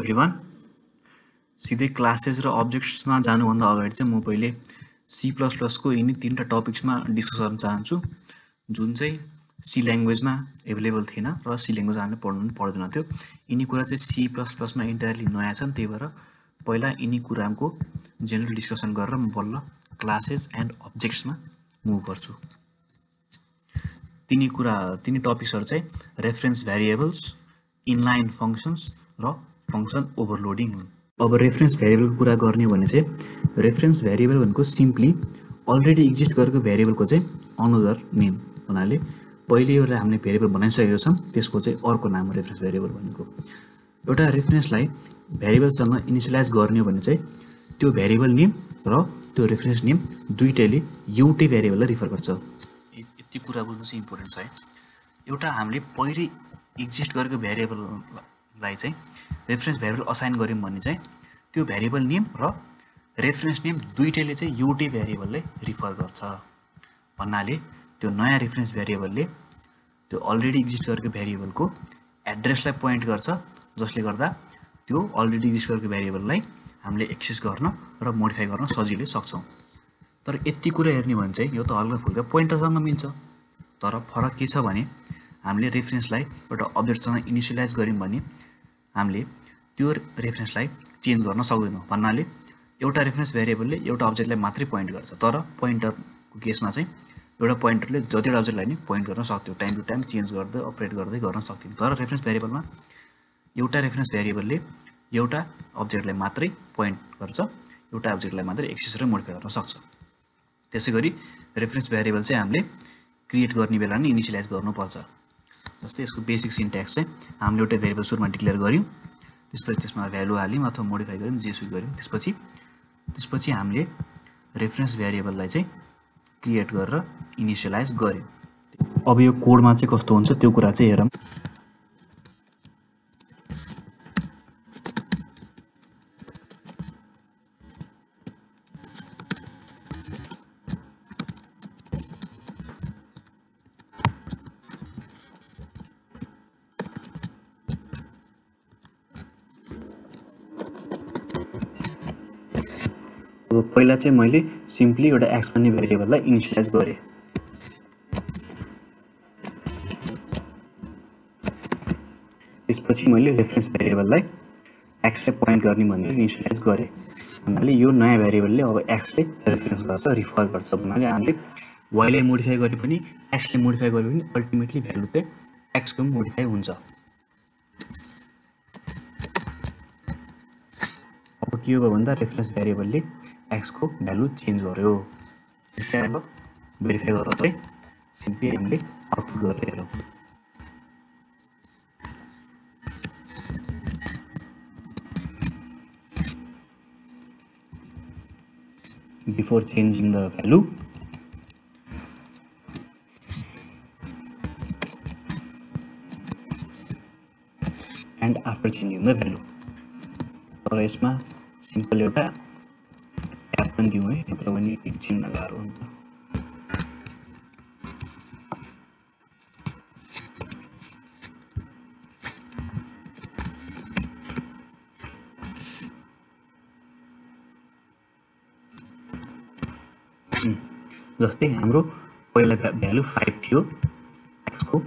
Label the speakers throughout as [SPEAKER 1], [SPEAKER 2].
[SPEAKER 1] Everyone सिधै classes र अब्जेक्ट्समा जानुभन्दा अगाडि चाहिँ म पहिले C++ को यिनी तीनटा टपिक्समा डिस्कस गर्न चाहन्छु जुन चाहिँ सी ल्याङ्ग्वेजमा एभाइलेबल थिएन र सी ल्याङ्ग्वेज हामीले पढ्नु पनि पर्दैन थियो। यिनी कुरा चाहिँ C++ मा इन्टायरली नयाँ छन्, त्यही भएर पहिला यिनी कुराको जेनरल डिस्कसन गरेर म बल्ल क्लासेस एन्ड अब्जेक्ट्समा मुभ गर्छु। तिनी टपिक्सहरू चाहिँ रेफरेन्स भ्यारिएबल्स, इनलाइन फङ्सन्स र फङ्सन ओभरलोडिङ हुन्। अब रेफरेन्स भ्यारिएबलको कुरा गर्ने हो भने चाहिँ रेफरेन्स भ्यारिएबल भनेको सिम्पली अलरेडी एक्जिस्ट गरेको भ्यारिएबलको चाहिँ अनदर नेम हुनाले पहिले एउटा हामीले भ्यारिएबल बनाइसकेको छौँ, त्यसको चाहिँ अर्को नाम रेफरेन्स भ्यारिएबल भनेको। एउटा रेफरेन्सलाई भ्यारिएबलसँग इनिसियलाइज गर्ने हो भने चाहिँ त्यो भ्यारिएबल नेम र त्यो रेफरेन्स नेम दुईटैले एउटै भ्यारिएबललाई रिफर गर्छ। यति कुरा बुझ्नु चाहिँ इम्पोर्टेन्ट छ है। एउटा हामीले पहिले एक्जिस्ट गरेको भ्यारिएबललाई चाहिँ रेफरेन्स भ्यारिएबल असाइन गर्यौँ भने चाहिँ त्यो भ्यारिएबल नेम र रेफरेन्स नेम दुईटैले चाहिँ एउटै भ्यारिएबललाई रिफर गर्छ भन्नाले त्यो नयाँ रेफरेन्स भ्यारिएबलले त्यो अलरेडी एक्जिस्ट गरेको भ्यारिएबलको एड्रेसलाई पोइन्ट गर्छ, जसले गर्दा त्यो अलरेडी एक्जिस्ट गरेको भ्यारिएबललाई हामीले एक्सेस गर्न र मोडिफाई गर्न सजिलै सक्छौँ। तर यति कुरा हेर्ने हो भने चाहिँ यो त हल्का फुल्का पोइन्टरसँग मिल्छ, तर फरक के छ भने हामीले रेफरेन्सलाई एउटा अब्जेक्टसँग इनिसियलाइज गर्यौँ भने हामीले त्यो रेफरेन्सलाई चेन्ज गर्न सक्दैनौँ भन्नाले एउटा रेफरेन्स भ्यारिएबलले एउटा अब्जेक्टलाई मात्रै पोइन्ट गर्छ, तर पोइन्टरको केसमा चाहिँ एउटा पोइन्टरले जतिवटा अब्जेक्टलाई नै पोइन्ट गर्न सक्थ्यो, टाइम टु टाइम चेन्ज गर्दै अपरेट गर्दै गर्न सक्थ्यो। तर रेफरेन्स भ्यारिएबलमा एउटा रेफरेन्स भ्यारिएबलले एउटा अब्जेक्टलाई मात्रै पोइन्ट गर्छ, एउटा अब्जेक्टलाई मात्रै एक्सेस र मोडिफाई गर्न सक्छ। त्यसै गरी रेफरेन्स भ्यारिएबल चाहिँ हामीले क्रिएट गर्ने बेला नै इनिसियलाइज गर्नुपर्छ। जस्तै यसको बेसिक सिन्ट्याक्स चाहिँ हामीले एउटा भ्यारिएबल सुरुमा डिक्लेयर गर्यौँ, त्यसपछि त्यसमा भ्यालु हाल्यौँ अथवा मोडिफाई गर्यौँ, जेसुकै गर्यौँ, त्यसपछि हामीले रेफरेन्स भ्यारिएबललाई चाहिँ क्रिएट गरेर इनिसियलाइज गर्यौँ। अब यो कोडमा चाहिँ कस्तो हुन्छ त्यो कुरा चाहिँ हेरौँ। पहिला चाहिँ मैले सिम्पली एउटा एक्स भन्ने भ्यारिएबललाई इनिसियलाइज गरेँ। त्यसपछि मैले रेफरेन्स भ्यारिएबललाई एक्सलाई पोइन्ट गर्ने भनेर इनिसियलाइज गरेँ भन्नाले यो नयाँ भ्यारिएबलले अब एक्सले रेफरेन्स गर्छ, रिफर गर्छ भन्नाले हामीले वाइलाई मोडिफाई गरे पनि एक्सले मोडिफाई गरे पनि अल्टिमेटली भ्यालु चाहिँ एक्सको मोडिफाई हुन्छ। अब के हो भन्दा रेफरेन्स भ्यारिएबलले एक्सको भ्यालु चेन्ज गर्यो। त्यसलाई अब भेरिफाई गरेर चाहिँ सिम्पली हामीले आउटपुट गरेर हेरौँ। Before changing the value and after changing the value। तर यसमा सिम्पल एउटा ट्याग पनि दिउँ है, नत्र भने चिन्न गाह्रो हुन्छ। जस्तै हाम्रो पहिला भ्यालु 5 थियो एक्सको,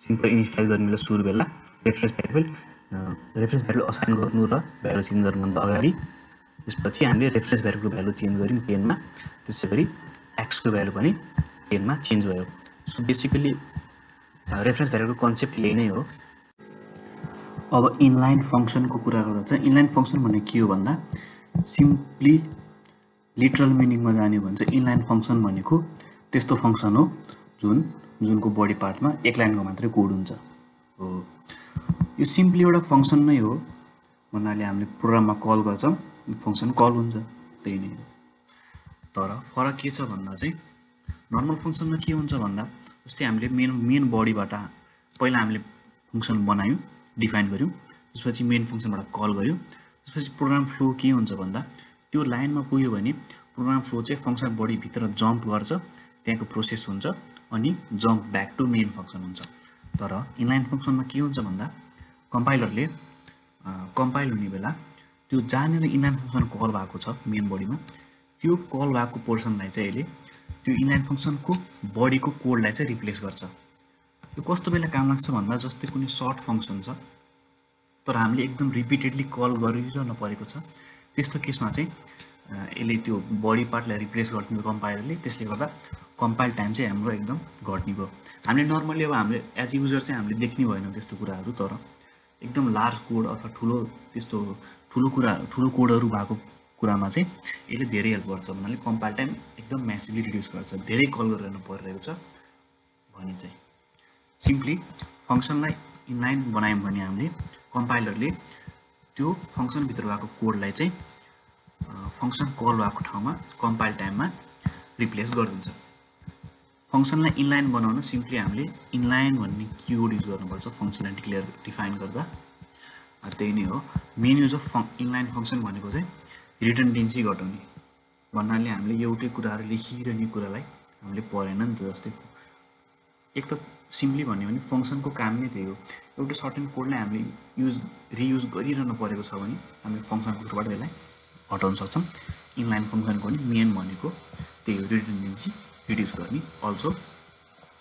[SPEAKER 1] सिम्पल इनिसियलाइज गर्ने बेला सुरु बेला रेफरेन्स भ्यारिएबल असाइन गर्नु र भ्यालु चेन्ज गर्नुभन्दा अगाडि त्यसपछि हामीले रेफरेन्स भ्यारिएबलको भ्यालु चेन्ज गऱ्यौँ 10 मा, त्यसै गरी एक्सको भ्यालु पनि 10 मा चेन्ज भयो। सो बेसिकली रेफरेन्स भ्यारिएबलको कन्सेप्ट यही नै हो। अब इनलाइन फङ्सनको कुरा गर्दा चाहिँ इनलाइन फङ्सन भन्ने के हो भन्दा सिम्पली लिटरल मिनिङमा जाने हो भने चाहिँ इनलाइन फङ्सन भनेको त्यस्तो फङ्सन हो जुनको बडी पार्टमा एक लाइनको मात्रै कोड हुन्छ हो। यो सिम्पली एउटा फङ्सन नै हो भन्नाले हामीले प्रोग्राममा कल गर्छौँ, फङ्सन कल हुन्छ, त्यही नै हो। तर फरक के छ भन्दा चाहिँ नर्मल फङ्सनमा के हुन्छ भन्दा जस्तै हामीले मेन बडीबाट पहिला हामीले फङ्सन बनायौँ, डिफाइन गऱ्यौँ, त्यसपछि मेन फङ्सनबाट कल गऱ्यौँ, त्यसपछि प्रोग्राम फ्लो के हुन्छ भन्दा त्यो लाइनमा पुग्यो भने प्रोग्राम फ्लो चाहिँ फङ्सन बडीभित्र जम्प गर्छ, त्यहाँको प्रोसेस हुन्छ अनि jump back to main function हुन्छ। तर इनलाइन फङ्सनमा के हुन्छ भन्दा कम्पाइलरले कम्पाइल हुने बेला त्यो जहाँनिर इनलाइन फङ्सन कल भएको छ मेन बडीमा त्यो कल भएको पोर्सनलाई चाहिँ यसले त्यो इनलाइन फङ्सनको बडीको कोडलाई चाहिँ रिप्लेस गर्छ। यो कस्तो बेला काम लाग्छ भन्दा जस्तै कुनै सर्ट फङ्सन छ तर हामीले एकदम रिपिटेडली कल गरिरहनु परेको छ, त्यस्तो केसमा चाहिँ यसले त्यो बडी पार्टलाई रिप्लेस गरिदिन्छ कम्पाइलरले, त्यसले गर्दा कम्पाइल टाइम चाहिँ हाम्रो एकदम घट्ने भयो। हामीले नर्मली अब हामीले एज युजर चाहिँ हामीले देख्ने भएन त्यस्तो कुराहरू, तर एकदम लार्ज कोड अथवा ठुलो कोडहरू भएको कुरामा चाहिँ यसले धेरै हेल्प गर्छ। भन्नाले कम्पाइल टाइम एकदम म्यासिभली रिड्युस गर्छ, धेरै कल गरिरहनु परिरहेको छ भने चाहिँ। सिम्पली फङ्सनलाई इनलाइन बनायौँ भने हामीले कम्पाइलरले त्यो फङ्सनभित्र भएको कोडलाई चाहिँ फङ्सन कल भएको ठाउँमा कम्पाइल टाइममा रिप्लेस गरिदिन्छ। फङ्सनलाई इनलाइन बनाउन सिम्पली हामीले इनलाइन भन्ने किवर्ड युज गर्नुपर्छ फङ्सनलाई डिफाइन गर्दा। त्यही नै हो main use of inline function भनेको चाहिँ रिडन्डेन्सी घटाउने भन्नाले हामीले एउटै कुराहरू लेखिरहने कुरालाई हामीले परेन नि त। जस्तै एक त सिम्पली भन्यो भने फङ्सनको काम नै त्यही हो, एउटा सर्टेन कोडलाई हामीले रियुज गरिरहनु परेको छ भने हामीले फङ्सनभित्रबाट यसलाई हटाउन सक्छौँ। इनलाइन फङ्सनको नि मेन भनेको त्यही हो, रिडन्डेन्सी रिड्युस गर्ने, अल्सो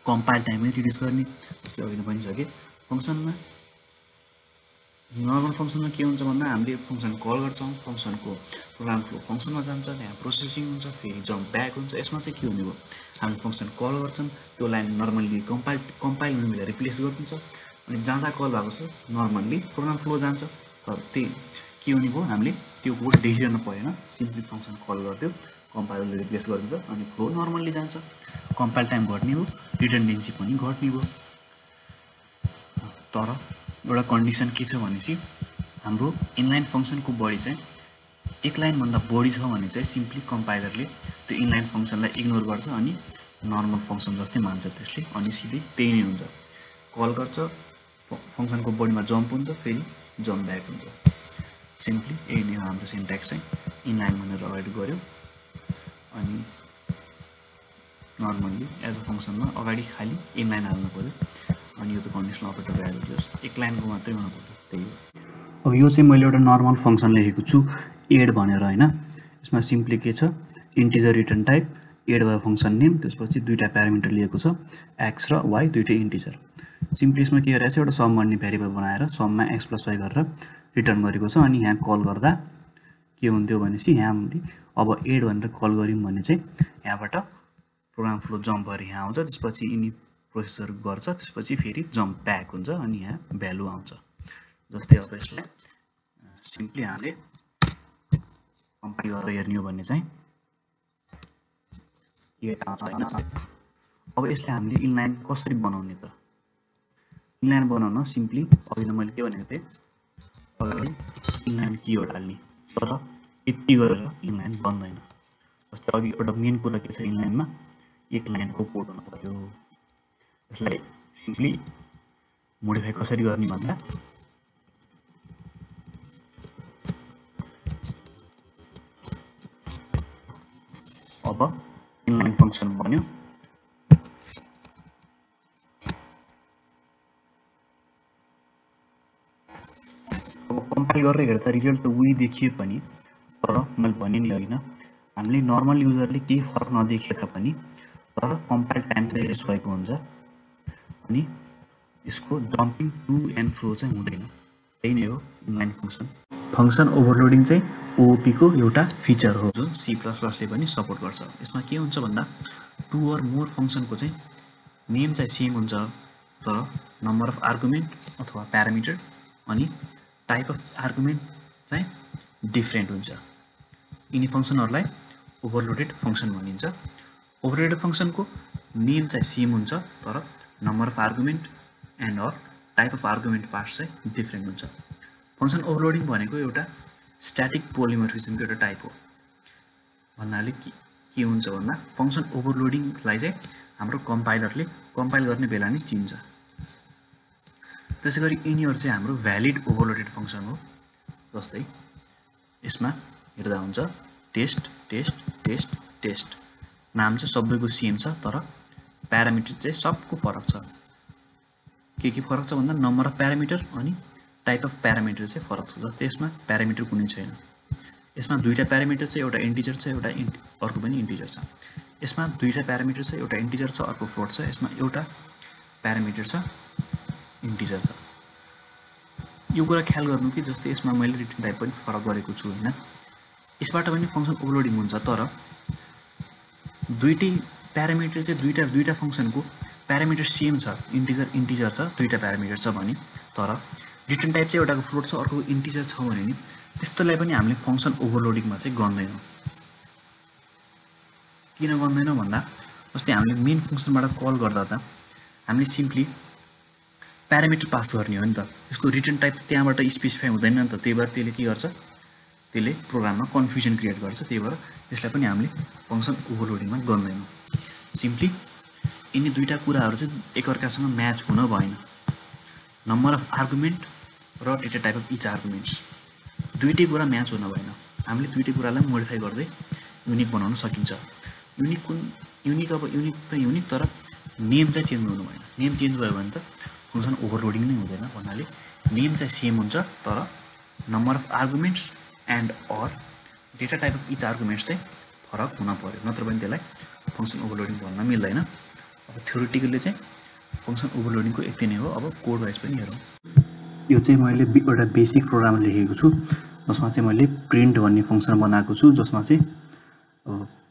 [SPEAKER 1] कम्पाइल टाइम रिड्युस गर्ने। जस्तै अघि पनि सके फङ्सनमा नर्मल फङ्सनमा के हुन्छ भन्दा हामीले फङ्सन कल गर्छौँ, फङ्सनको प्रोग्राम फ्लो फङ्सनमा जान्छ, त्यहाँ प्रोसेसिङ हुन्छ, फेरि जम्प ब्याक हुन्छ। यसमा चाहिँ के हुने भयो, हामीले फङ्सन कल गर्छौँ, त्यो लाइन नर्मल्ली कम्पाइल हुने बेला रिप्लेस गरिदिन्छ, अनि जहाँ कल भएको छ नर्मल्ली प्रोग्राम फ्लो जान्छ। तर त्यही के हुने भयो, हामीले त्यो कोड देखिरहनु परेन, सिम्पली फङ्सन कल गरिदियो, कम्पाइलरले रिप्लेस गरिदिन्छ अनि फ्लो नर्मल्ली जान्छ। कम्पाइल टाइम घट्ने हो, रिडन्डेन्सी पनि घट्ने भयो। तर एउटा कन्डिसन के छ भनेपछि हाम्रो इनलाइन फङ्सनको बडी चाहिँ एक लाइनभन्दा बढी छ भने चाहिँ सिम्पली कम्पाइलरले त्यो इनलाइन फङ्सनलाई इग्नोर गर्छ अनि नर्मल फङ्सन जस्तै मान्छ त्यसले, अनि सिधै त्यही नै हुन्छ, कल गर्छ, फङ्सनको बडीमा जम्प हुन्छ, फेरि जम्प ब्याक हुन्छ। सिम्पली यही नै हो हाम्रो सिन्ट्याक्स चाहिँ, इनलाइन भनेर अगाडि गऱ्यो अनि नर्मल्ली एज अ फङ्सनमा अगाडि खालि इनलाइन हाल्नु पऱ्यो, अनि यो त कन्डिसनल अपरेटर भ्यालु जस एक लाइनको मात्रै हुनु पर्यो, त्यही हो। अब यो चाहिँ मैले एउटा नर्मल फङ्सन लेखेको छु एड भनेर होइन। यसमा सिम्पली के छ, इन्टिजर रिटर्न टाइप, एड भयो फङ्सन नेम, त्यसपछि दुईवटा प्यारामिटर लिएको छ एक्स र वाइ, दुईटै इन्टिजर। सिम्पली यसमा के गरेको छ, एउटा सम भन्ने भेरिएबल बनाएर सममा एक्स प्लस वाइ गरेर रिटर्न गरेको छ। अनि यहाँ कल गर्दा के हुन्थ्यो भनेपछि यहाँ अब एड भनेर कल गऱ्यौँ भने चाहिँ यहाँबाट प्रोग्राम फ्लो जम्प भएर यहाँ आउँछ, त्यसपछि यिनी प्रोसेसर गर्छ, त्यसपछि फेरि जम्प ब्याक हुन्छ अनि यहाँ भ्यालु आउँछ। जस्तै अब यसलाई सिम्पली हामीले कम्पाइल गरेर हेर्ने हो भने चाहिँ एड आउँछ होइन। अब यसलाई हामीले इनलाइन कसरी बनाउने त, इनलाइन बनाउन सिम्पली अघि मैले के भनेको थिएँ, अगाडि इनलाइन किवर्ड हाल्ने, तर यति गरेर इनलाइन बन्दैन। जस्तै अघि एउटा मेन कुरा के छ, इनलाइनमा एक लाइनको कोड हुनु पर्यो। यसलाई सिम्पली मोडिफाई कसरी गर्ने भन्दा अब इनलाइन फङ्सन बन्यो, अब कम्पाइल गरेर हेर्दा रिजल्ट त उही देखिए पनि, तर मैले भने नि होइन, हामीले नर्मल युजरले केही फरक नदेखिए तापनि तर कम्पाइल टाइम चाहिँ रेस भएको हुन्छ अनि यसको जम्पिङ टु एन्ड फ्रो चाहिँ हुँदैन। त्यही नै हो इनलाइन फङ्सन। फङ्सन ओभरलोडिङ चाहिँ ओओपीको एउटा फिचर हो जो C++ले पनि सपोर्ट गर्छ। यसमा के हुन्छ भन्दा टु अर मोर फङ्सनको चाहिँ नेम चाहिँ सेम हुन्छ, तर नम्बर अफ आर्गुमेन्ट अथवा प्यारामिटर अनि टाइप अफ आर्गुमेन्ट चाहिँ डिफ्रेन्ट हुन्छ। यिनी फङ्सनहरूलाई ओभरलोडेड फङ्सन भनिन्छ। ओभरलोडेड फङ्सनको नेम चाहिँ सेम हुन्छ, तर number of argument and or type of argument parts चाहिँ डिफ्रेन्ट हुन्छ। फङ्सन ओभरलोडिङ भनेको एउटा स्ट्याटिक पोलिमोर्फिजमको एउटा टाइप हो। भन्नाले के हुन्छ भन्दा फङ्सन ओभरलोडिङलाई चाहिँ हाम्रो कम्पाइलरले कम्पाइल गर्ने बेला नै चिन्छ। त्यसै गरी यिनीहरू चाहिँ हाम्रो भ्यालिड ओभरलोडेड फङ्सन हो। जस्तै यसमा हेर्दा हुन्छ टेस्ट टेस्ट टेस्ट टेस्ट, नाम चाहिँ सबैको सेम छ, तर प्यारामिटर चाहिँ सबको फरक छ। के फरक छ भन्दा नम्बर अफ प्यारामिटर अनि टाइप अफ प्यारामिटर चाहिँ फरक छ। जस्तै यसमा प्यारामिटर कुनै छैन, यसमा दुईटा प्यारामिटर छ, एउटा इन्टिजर छ, एउटा अर्को पनि इन्टिजर छ। यसमा दुईटा प्यारामिटर छ, एउटा इन्टिजर छ, अर्को फ्लोट छ। यसमा एउटा प्यारामिटर छ, इन्टिजर छ। यो कुरा ख्याल गर्नु कि जस्तै यसमा मैले रिटर्न टाइप पनि फरक गरेको छु हैन। यसबाट पनि फंक्सन ओभरलोडिङ हुन्छ, तर दुईटै प्यारामिटर चाहिँ दुईटा फंक्सनको प्यारामिटर सेम छ, इन्टिजर छ, दुईटा प्यारामिटर छ भने, तर रिटर्न टाइप चाहिँ एउटाको फ्लोट छ, अर्को इन्टिजर छ भने नि त्यस्तोलाई पनि हामीले फंक्सन ओभरलोडिङमा चाहिँ गर्दैनौँ। किन गर्दैनौँ भन्दा जस्तै हामीले मेन फंक्सनबाट कल गर्दा त हामीले सिम्पली प्यारामिटर पास गर्ने हो नि त, यसको रिटर्न टाइप त्यहाँबाट स्पेसिफाई हुँदैन नि त। त्यही भएर त्यसले के गर्छ, त्यसले प्रोग्राममा कन्फ्युजन क्रिएट गर्छ। त्यही भएर त्यसलाई पनि हामीले फंक्सन ओभरलोडिङमा गर्दैनौँ। सिम्पली यिनी दुईटा कुराहरू चाहिँ एकअर्कासँग म्याच हुन भएन। नम्बर अफ आर्गुमेन्ट र data type of each arguments दुईटै कुरा म्याच हुन भएन। हामीले दुईटै कुरालाई मोडिफाई गर्दै युनिक बनाउन सकिन्छ। युनिक अब युनिक त युनिक, तर नेम चाहिँ चेन्ज गर्नु भएन। नेम चेन्ज भयो भने त फंक्सन ओभरलोडिङ नै हुँदैन। भन्नाले नेम चाहिँ सेम हुन्छ, तर number of arguments and or data type of each arguments चाहिँ फरक हुन पर्यो, नत्र पनि त्यसलाई फंक्सन ओभरलोडिङ भन्न मिल्दैन। अब थ्योरेटिकली चाहिँ फंक्सन ओभरलोडिङको यति नै हो। अब कोड वाइज पनि हेरौँ। यो चाहिँ मैले एउटा बेसिक प्रोग्राम लेखेको छु, जसमा चाहिँ मैले प्रिन्ट भन्ने फंक्सन बनाएको छु, जसमा चाहिँ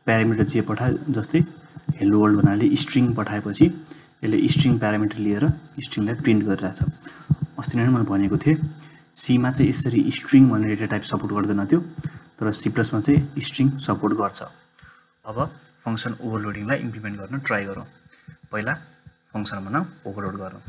[SPEAKER 1] प्यारामिटर जे पठाए, जस्तै हेलो वर्ल्ड भन्नाले स्ट्रिङ पठाएपछि यसले स्ट्रिङ प्यारामिटर लिएर स्ट्रिङलाई प्रिन्ट गरिरहेछ। अस्ति नै मैले भनेको थिएँ सीमा चाहिँ यसरी स्ट्रिङ भन्ने डेटा टाइप सपोर्ट गर्दैन थियो, तर C++मा चाहिँ स्ट्रिङ सपोर्ट गर्छ। अब फंक्सन ओभरलोडिङलाई इम्प्लिमेन्ट गर्न ट्राई गरौँ। पहिला फंक्सन बनाऊ, ओभरलोड गरौँ।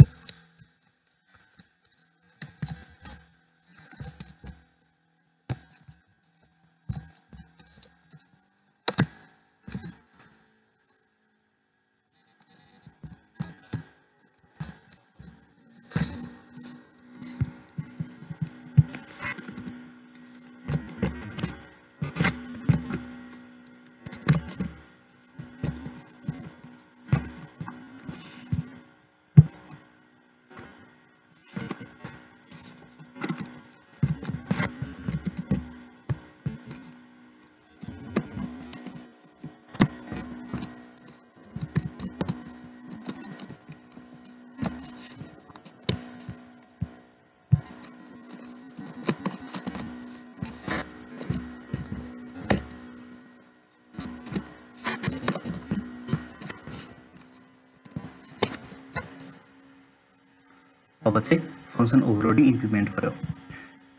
[SPEAKER 1] अब चाहिँ फंक्सन ओभरलोडिङ इम्प्लिमेन्ट गर्यो।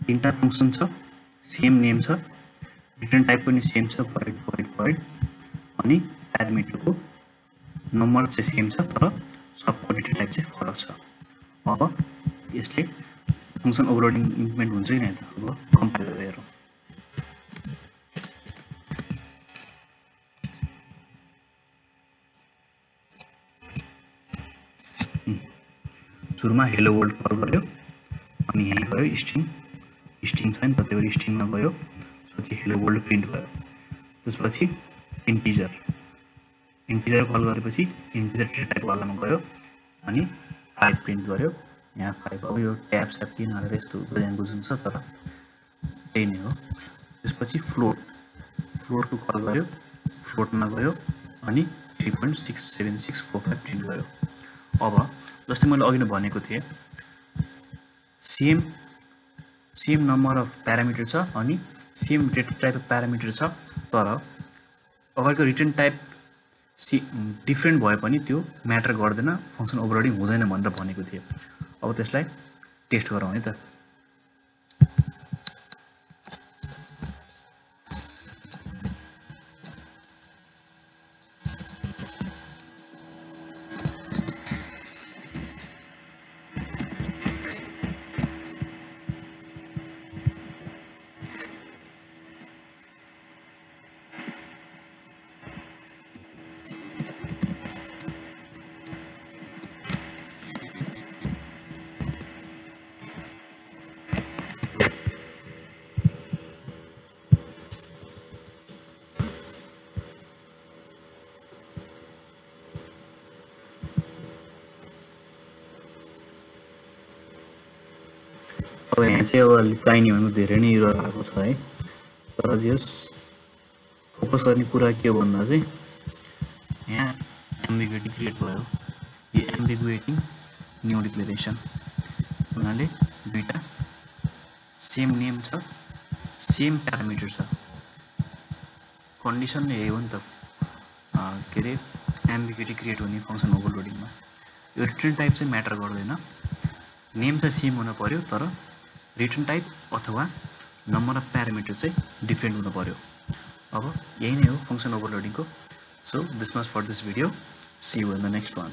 [SPEAKER 1] तीनटा फंक्सन छ, सेम नेम छ, रिटर्न टाइप पनि सेम छ, void अनि प्यारामिटरको नम्बर चाहिँ सेम छ, तर सबको डेटा टाइप चाहिँ फरक छ। अब यसले फंक्सन ओभरलोडिङ इम्प्लिमेन्ट हुन्छ कि हैन त अब कम्पाइल गरेर हेरौँ। सुरुमा हेलो वर्ल्ड कल गर्यो, अनि यहाँ गयो स्ट्रिङ छ नि त, त्यही भएर स्ट्रिङमा गयो। त्यसपछि हेलो वर्ल्ड प्रिन्ट भयो। त्यसपछि इन्टिजर कल गरेपछि इन्टिजर डेटा टाइप वालामा गयो अनि 5 प्रिन्ट गर्यो। यहाँ 5 अब यो ट्याब स्याब 3 हालेर यस्तो बुझ्नु छ, तर त्यही नै हो। त्यसपछि फ्लोटको कल गर्यो, फ्लोटमा गयो अनि 3.67645 प्रिन्ट गर्यो। अब जस्तै मैले अघि नै भनेको थिएँ सेम नम्बर अफ प्यारामिटर छ अनि same data type of parameter छ, तर अगाडिको रिटर्न टाइप डिफ्रेन्ट भए पनि त्यो म्याटर गर्दैन, फंक्सन ओभरलोडिङ हुँदैन भनेर भनेको थिएँ। अब त्यसलाई टेस्ट गरौँ है त। अब यहाँ चाहिँ अब चाहिने भनेको धेरै नै एरर आएको छ है। तर जस फोकस गर्ने कुरा के हो भन्दा चाहिँ यहाँ एम्बिग्युटी क्रिएट भयो। यो एम्बिग्युटी न्यू डिक्लेरेसन हुनाले दुईटा सेम नेम छ, सेम प्यारामिटर छ। कन्डिसन यही हो नि त, के अरे एम्बिग्युटी क्रिएट हुने फङ्सन ओभरलोडिङमा। यो रिटर्न टाइप चाहिँ म्याटर गर्दैन, नेम चाहिँ सेम हुन पर्यो तर रिटर्न टाइप अथवा नम्बर अफ प्यारामिटर चाहिँ डिफ्रेन्ट हुन पर्यो। अब यही नै हो फङ्सन ओभरलोडिङको। So this much for this video, see you in the next one.